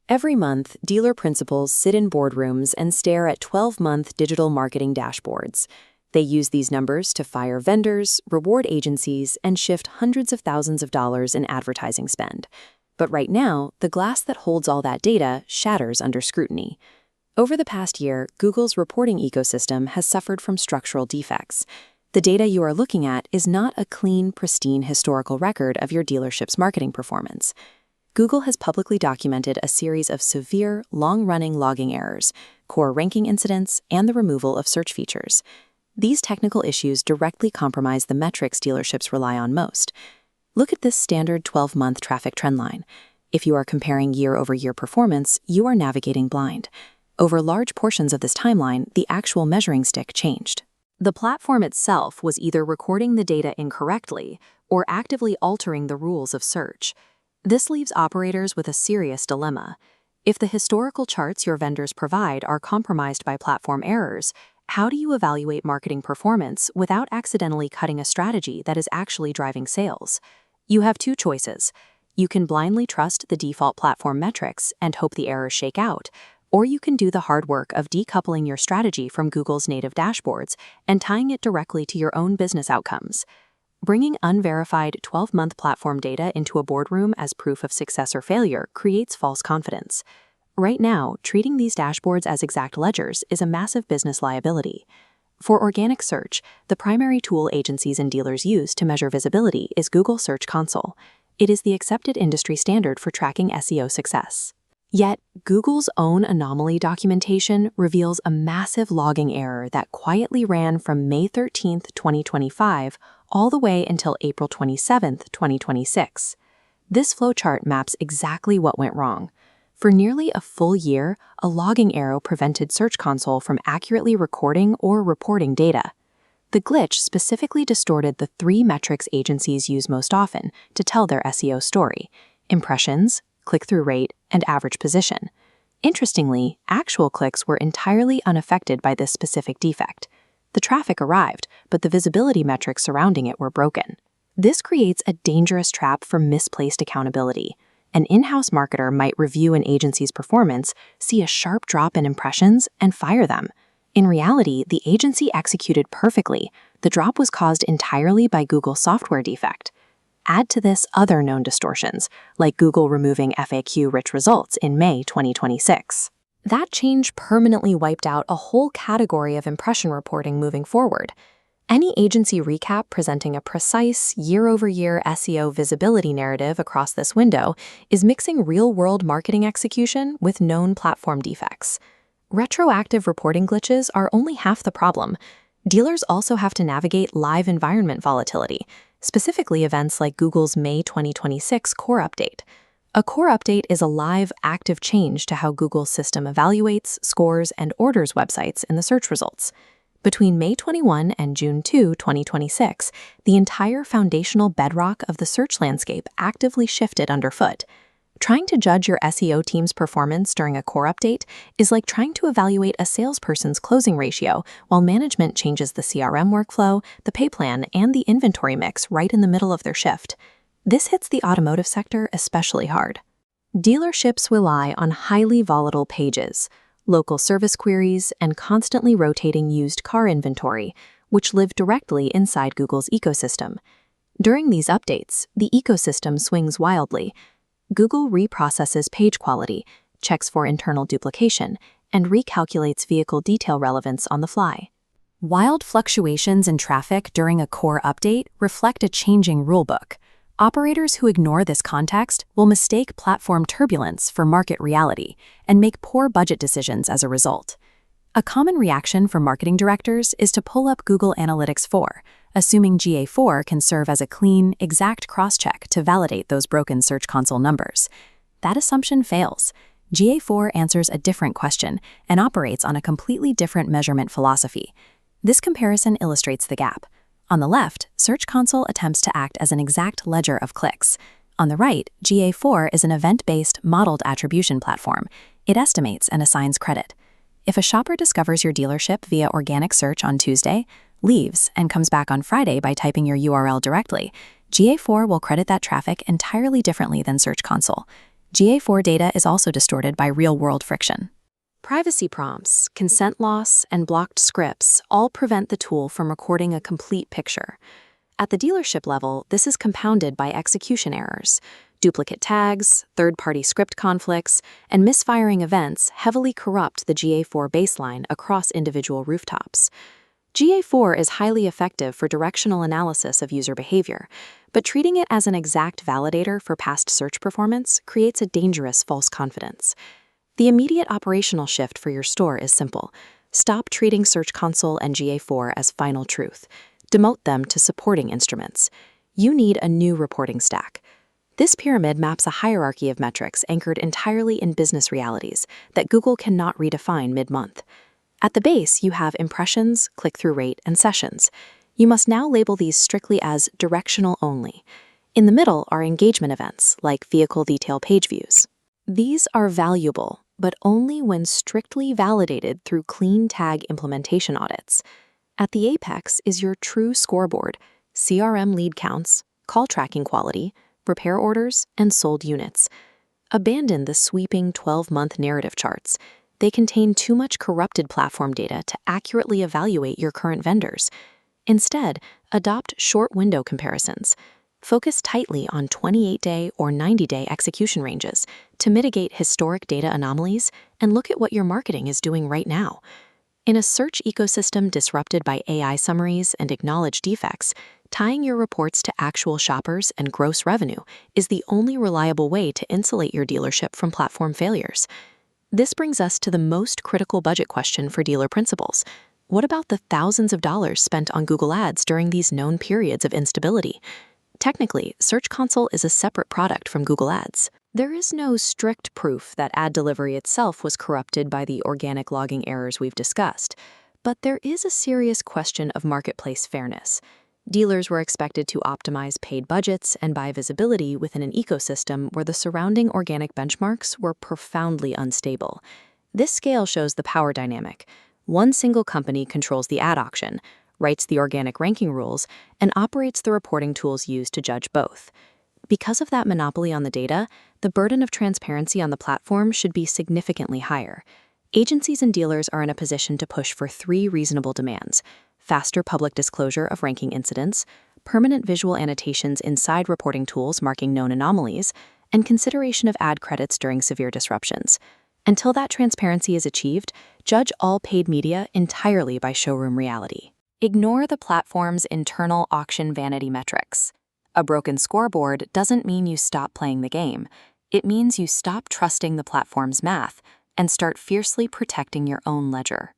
Every month, dealer principals sit in boardrooms and stare at 12-month digital marketing dashboards. They use these numbers to fire vendors, reward agencies, and shift hundreds of thousands of dollars in advertising spend. But right now, the glass that holds all that data shatters under scrutiny. Over the past year, Google's reporting ecosystem has suffered from structural defects. The data you are looking at is not a clean, pristine historical record of your dealership's marketing performance. Google has publicly documented a series of severe, long-running logging errors, core ranking incidents, and the removal of search features. These technical issues directly compromise the metrics dealerships rely on most. Look at this standard 12-month traffic trend line. If you are comparing year-over-year performance, you are navigating blind. Over large portions of this timeline, the actual measuring stick changed. The platform itself was either recording the data incorrectly or actively altering the rules of search. This leaves operators with a serious dilemma. If the historical charts your vendors provide are compromised by platform errors, how do you evaluate marketing performance without accidentally cutting a strategy that is actually driving sales? You have two choices. You can blindly trust the default platform metrics and hope the errors shake out, or you can do the hard work of decoupling your strategy from Google's native dashboards and tying it directly to your own business outcomes. Bringing unverified 12-month platform data into a boardroom as proof of success or failure creates false confidence. Right now, treating these dashboards as exact ledgers is a massive business liability. For organic search, the primary tool agencies and dealers use to measure visibility is Google Search Console. It is the accepted industry standard for tracking SEO success. Yet, Google's own anomaly documentation reveals a massive logging error that quietly ran from May 13, 2025, all the way until April 27, 2026. This flowchart maps exactly what went wrong. For nearly a full year, a logging error prevented Search Console from accurately recording or reporting data. The glitch specifically distorted the three metrics agencies use most often to tell their SEO story: impressions, click-through rate, and average position. Interestingly, actual clicks were entirely unaffected by this specific defect. The traffic arrived, but the visibility metrics surrounding it were broken. This creates a dangerous trap for misplaced accountability. An in-house marketer might review an agency's performance, see a sharp drop in impressions, and fire them. In reality, the agency executed perfectly. The drop was caused entirely by Google's software defect. Add to this other known distortions, like Google removing FAQ-rich results in May 2026. That change permanently wiped out a whole category of impression reporting moving forward. Any agency recap presenting a precise year-over-year SEO visibility narrative across this window is mixing real-world marketing execution with known platform defects. Retroactive reporting glitches are only half the problem. Dealers also have to navigate live environment volatility, specifically events like Google's May 2026 core update. A core update is a live, active change to how Google's system evaluates, scores, and orders websites in the search results. Between May 21 and June 2, 2026, the entire foundational bedrock of the search landscape actively shifted underfoot. Trying to judge your SEO team's performance during a core update is like trying to evaluate a salesperson's closing ratio while management changes the CRM workflow, the pay plan, and the inventory mix right in the middle of their shift. This hits the automotive sector especially hard. Dealerships rely on highly volatile pages, local service queries, and constantly rotating used car inventory, which live directly inside Google's ecosystem. During these updates, the ecosystem swings wildly. Google reprocesses page quality, checks for internal duplication, and recalculates vehicle detail relevance on the fly. Wild fluctuations in traffic during a core update reflect a changing rulebook. Operators who ignore this context will mistake platform turbulence for market reality and make poor budget decisions as a result. A common reaction from marketing directors is to pull up Google Analytics 4, assuming GA4 can serve as a clean, exact cross-check to validate those broken Search Console numbers. That assumption fails. GA4 answers a different question and operates on a completely different measurement philosophy. This comparison illustrates the gap. On the left, Search Console attempts to act as an exact ledger of clicks. On the right, GA4 is an event-based, modeled attribution platform. It estimates and assigns credit. If a shopper discovers your dealership via organic search on Tuesday, leaves, and comes back on Friday by typing your URL directly, GA4 will credit that traffic entirely differently than Search Console. GA4 data is also distorted by real-world friction. Privacy prompts, consent loss, and blocked scripts all prevent the tool from recording a complete picture. At the dealership level, this is compounded by execution errors. Duplicate tags, third-party script conflicts, and misfiring events heavily corrupt the GA4 baseline across individual rooftops. GA4 is highly effective for directional analysis of user behavior, but treating it as an exact validator for past search performance creates a dangerous false confidence. The immediate operational shift for your store is simple. Stop treating Search Console and GA4 as final truth. Demote them to supporting instruments. You need a new reporting stack. This pyramid maps a hierarchy of metrics anchored entirely in business realities that Google cannot redefine mid-month. At the base, you have impressions, click-through rate, and sessions. You must now label these strictly as directional only. In the middle are engagement events, like vehicle detail page views. These are valuable, but only when strictly validated through clean tag implementation audits. At the apex is your true scoreboard, CRM lead counts, call tracking quality, repair orders, and sold units. Abandon the sweeping 12-month narrative charts. They contain too much corrupted platform data to accurately evaluate your current vendors. Instead, adopt short window comparisons. Focus tightly on 28-day or 90-day execution ranges to mitigate historic data anomalies and look at what your marketing is doing right now. In a search ecosystem disrupted by AI summaries and acknowledged defects, tying your reports to actual shoppers and gross revenue is the only reliable way to insulate your dealership from platform failures. This brings us to the most critical budget question for dealer principals. What about the thousands of dollars spent on Google Ads during these known periods of instability? Technically, Search Console is a separate product from Google Ads. There is no strict proof that ad delivery itself was corrupted by the organic logging errors we've discussed, but there is a serious question of marketplace fairness. Dealers were expected to optimize paid budgets and buy visibility within an ecosystem where the surrounding organic benchmarks were profoundly unstable. This scale shows the power dynamic. One single company controls the ad auction, writes the organic ranking rules, and operates the reporting tools used to judge both. Because of that monopoly on the data, the burden of transparency on the platform should be significantly higher. Agencies and dealers are in a position to push for 3 reasonable demands: faster public disclosure of ranking incidents, permanent visual annotations inside reporting tools marking known anomalies, and consideration of ad credits during severe disruptions. Until that transparency is achieved, judge all paid media entirely by showroom reality. Ignore the platform's internal auction vanity metrics. A broken scoreboard doesn't mean you stop playing the game. It means you stop trusting the platform's math and start fiercely protecting your own ledger.